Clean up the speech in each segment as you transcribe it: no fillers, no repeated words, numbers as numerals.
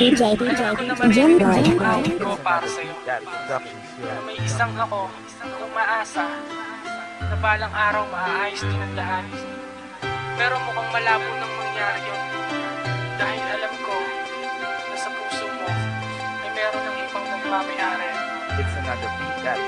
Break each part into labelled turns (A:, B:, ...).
A: Jim ko para sa'yo. May isang ako na umaasa na balang araw maaayos din ang lahat. Pero mukhang malabo nang mangyari yun. Dahil alam ko na sa puso mo ay meron ng ibang magmamayari.
B: It's another beat that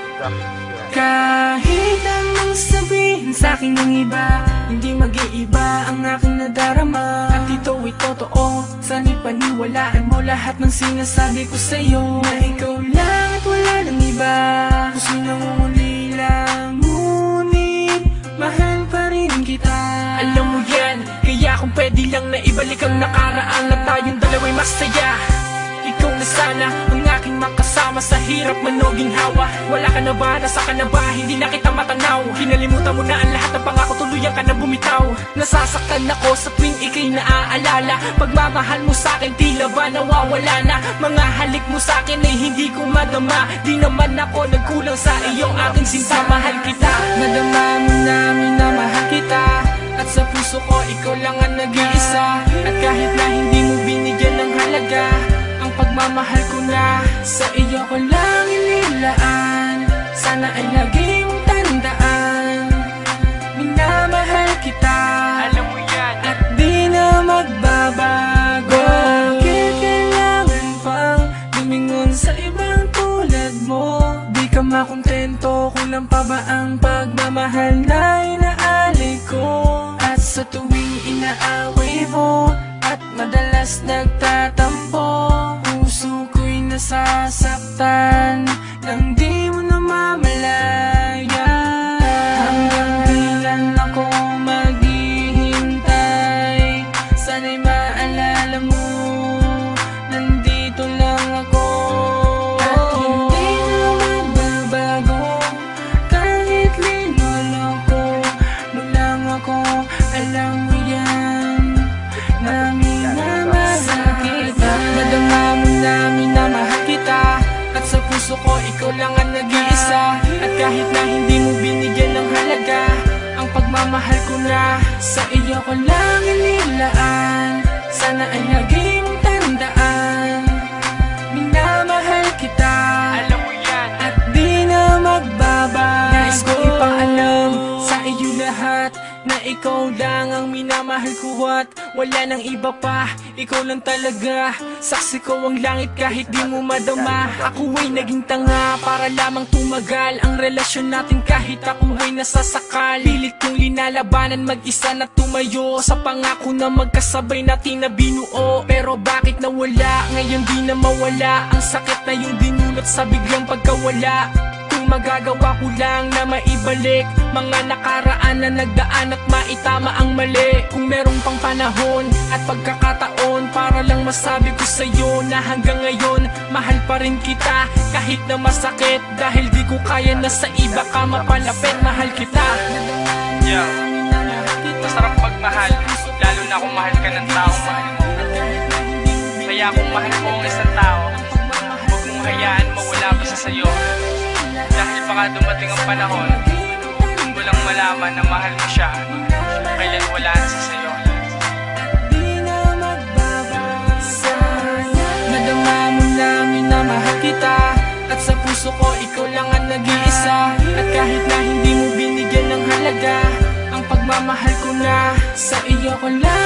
A: Kahit anong sabihin sa'kin ng iba, hindi mag-iiba ang aking nadarama. At ito'y totoo, sana'y paniwalaan mo lahat ng sinasabi ko sa'yo. Na ikaw lang at wala ng iba, puso'y nangungulila, ngunit mahal pa rin kita. Alam mo yan, kaya kung pwede lang na ibalik ang nakaraan at tayong dalawa'y masaya. Ikaw na sana ang aking makasama sa hirap man o ginhawa. Wala ka na ba? Nasa ka na ba? Hindi na kita matanaw. Kinalimutan mo na ang lahat ng pangako, tuluyan ka na bumitaw. Nasasaktan ako sa tuwing ika'y naaalala. Pagmamahal mo sa'kin tila ba nawawala na. Mga halik mo sa'kin ay hindi ko madama. Di naman ako nagkulang sa iyong aking sinta. Mahal kita, nadama mo namin na mahal kita. At sa puso ko ikaw lang ang nag-iisa. At kahit na hindi mo binigyan ng halaga, ang pagmamahal ko na sa iyo ko lang inilaan. Sana ay lagi mong tandaan, minamahal kita. Alam mo yan, at di na magbabago. Bakit kailangan pang lumingon sa ibang tulad mo? Di ka makontento, kulang pa ba ang pagmamahal na inaali ko? At sa tuwing inaaway mo at madalas nagtatampo, puso ko'y nasasaktan nang di mo namamalaya. Hanggang kailan ako maghihintay? Sana'y maalala mo, nandito lang ako. At hindi na magbabago, kahit linuloko mo lang ako. Alam mo yan, namin na mahal kita. Nadama mo namin na mahal kita. At sa puso ko ikaw lang ang nag-iisa. At kahit na hindi mo binigyan ng halaga, ang pagmamahal ko na sa iyo ko lang inilaan. Sana ay lagi mong tandaan, minamahal kita. Alam mo yan, at di na magbabago. Nais ko ipaalam sa iyo lahat na ikaw lang ang minamahal ko at wala nang iba pa. Ikaw lang talaga, saksi ko ang langit kahit di mo madama. Ako ay naging tanga para lamang tumagal ang relasyon natin kahit ako ay nasasakal. Pilit kong linalabanan mag-isa na tumayo sa pangako na magkasabay natin na binuo. Pero bakit nawala, ngayon di na mawala ang sakit na yung dinulot sa biglang pagkawala. Magagawa ko lang na maibalik mga nakaraan na nagdaan at maitama ang mali. Kung merong pang panahon at pagkakataon para lang masabi ko sa'yo na hanggang ngayon mahal pa rin kita kahit na masakit. Dahil di ko kaya na sa iba ka mapalapit. Mahal kita.
C: Yeah, masarap pagmahal, lalo na kung mahal ka ng taong mahal mo. Kaya kung mahal mo ang isang tao, huwag mong hayaan mawala pa sa sayo. Dahil baka dumating ang panahon, doon mo lang malaman na mahal mo siya, kailan wala na sa sayo.
A: Nadama mo namin na mahal kita. At sa puso ko ikaw lang ang nag-iisa. At kahit na hindi mo binigyan ng halaga, ang pagmamahal ko na sa iyo ko lang